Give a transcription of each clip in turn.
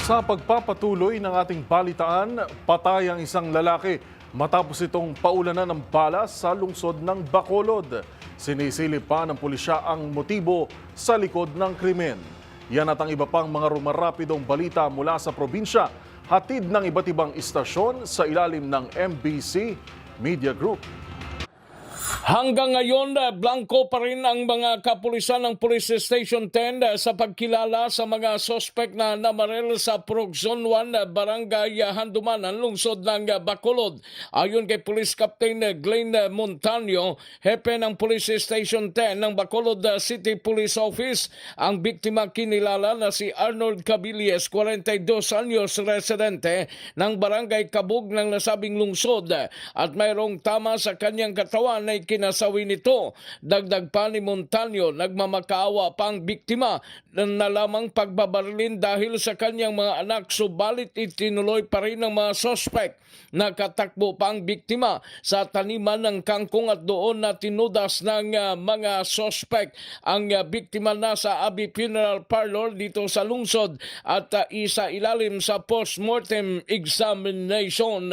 Sa pagpapatuloy ng ating balitaan, patay ang isang lalaki matapos itong paulanan ng bala sa lungsod ng Bacolod. Sinisilip pa ng pulisya ang motibo sa likod ng krimen. Yan at ang iba pang mga rumarapidong balita mula sa probinsya, hatid ng iba't ibang istasyon sa ilalim ng MBC Media Group. Hanggang ngayon, blanco pa rin ang mga kapulisan ng Police Station 10 sa pagkilala sa mga sospek na namaril sa Purok Zone 1, Barangay Handumanan, lungsod ng Bacolod. Ayon kay Police Captain Glenn Montaño, hepe ng Police Station 10 ng Bacolod City Police Office, ang biktima kinilala na si Arnold Cabilles, 42 anyos, residente ng Barangay Kabug ng nasabing lungsod, at mayroong tama sa kanyang katawan na kinasawi nito. Dagdag pa ni Montaño, nagmamakaawa pa ang biktima na lamang pagbabarilin dahil sa kanyang mga anak, subalit itinuloy pa rin ng mga sospek. Nakatakbo pa ang biktima sa taniman ng kangkong at doon na tinudas ng mga sospek ang biktima na sa Abbey Funeral Parlor dito sa lungsod at isa ilalim sa post-mortem examination.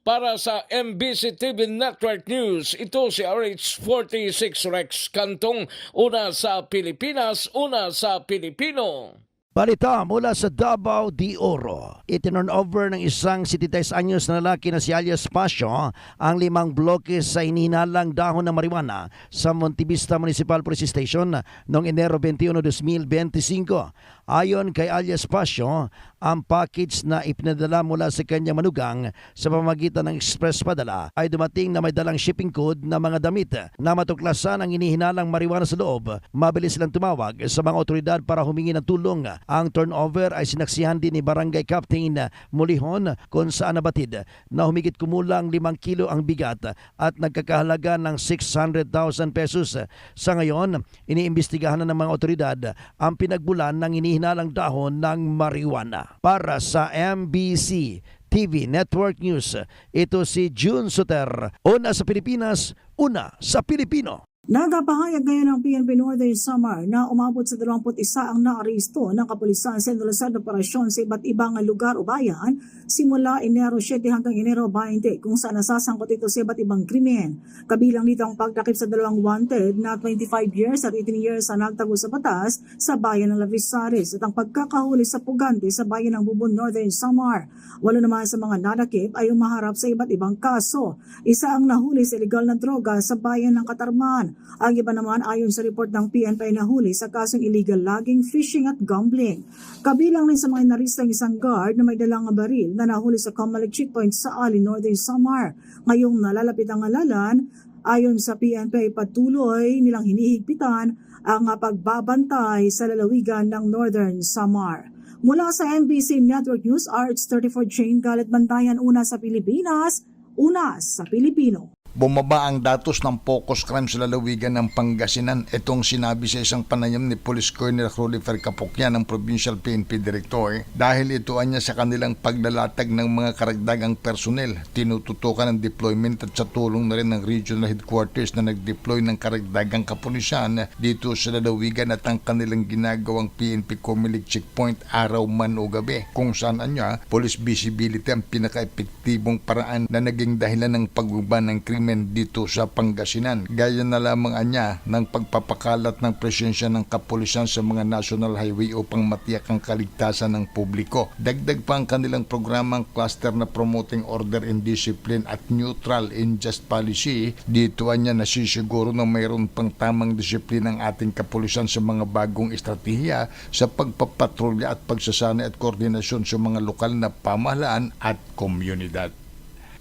Para sa MBC TV Network News, ito si RH46 Rex Cantong, una sa Pilipinas, una sa Pilipino. Balita mula sa Davao de Oro. Itinurn over ng isang 73 anyos na lalaki na si alias Pasio ang 5 bloke sa hinihinalang dahon ng marijuana sa Montevista Municipal Police Station noong Enero 21, 2025. Ayon kay alias Pasio, ang package na ipinadala mula sa kanyang manugang sa pamamagitan ng express padala ay dumating na may dalang shipping code na mga damit na matuklasan ang hinihinalang marijuana sa loob. Mabilis silang tumawag sa mga otoridad para humingi ng tulong. Ang turnover ay sinaksihan din ni Barangay Captain Mulihon kung saan nabatid na humigit kumulang 5 kilo ang bigat at nagkakahalaga ng 600,000 pesos. Sa ngayon, iniimbestigahan na ng mga otoridad ang pinagbulan ng hinihinalang dahon ng marijuana. Para sa MBC TV Network News, ito si June Soter. Una sa Pilipinas, una sa Pilipino. Nagpahayag ngayon ng PNP Northern Samar na umabot sa 21 ang naaresto ng kapulisan sa inilusad na operasyon sa iba't ibang lugar o bayan simula Enero 7 hanggang Enero 20 kung saan nasasangkot ito sa iba't ibang krimen. Kabilang dito ang pagtakip sa 2 wanted na 25 years at 18 years na nagtago sa batas sa bayan ng Lavisares at ang pagkakahuli sa pugante sa bayan ng Bubon, Northern Samar. 8 naman sa mga nadakip ay umaharap sa iba't ibang kaso. Isa ang nahuli sa illegal na droga sa bayan ng Katarman. Ang iba naman ayon sa report ng PNP ay nahuli sa kasong illegal logging, fishing at gambling. Kabilang rin sa mga naristang isang guard na may dalang baril na nahuli sa Comelec checkpoint sa Ali, Northern Samar. Ngayong nalalapit ang halalan, ayon sa PNP patuloy nilang hinihigpitan ang pagbabantay sa lalawigan ng Northern Samar. Mula sa MBC Network News, RH34 Jane Galit Bantayan, una sa Pilipinas, una sa Pilipino. Bumaba ang datos ng focus crime sa lalawigan ng Pangasinan. Itong sinabi sa isang panayam ni Police Colonel Rolifer Capocyan ng Provincial PNP Director dahil ito anya sa kanilang paglalatag ng mga karagdagang personnel. Tinututukan ng deployment at sa tulong na rin ng regional headquarters na nag-deploy ng karagdagang kapulisan dito sa lalawigan at ang kanilang ginagawang PNP Comelec checkpoint araw man o gabi, kung saan anya police visibility ang pinaka-epektibong paraan na naging dahilan ng pagbaba ng krimen dito sa Pangasinan. Gaya na lamang anya ng pagpapakalat ng presensya ng kapulisan sa mga national highway upang matiyak ang kaligtasan ng publiko. Dagdag pa ang kanilang programang cluster na promoting order and discipline at neutral and just policy. Dito anya nasisiguro na mayroon pang tamang disiplina ang ating kapulisan sa mga bagong estratehiya sa pagpapatrolya at pagsasanay at koordinasyon sa mga lokal na pamahalaan at komunidad.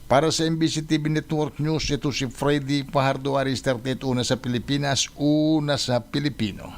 Para sa MBC TV Network News, ito si Freddy Fajardo, Aris 38, una sa Pilipinas, una sa Pilipino.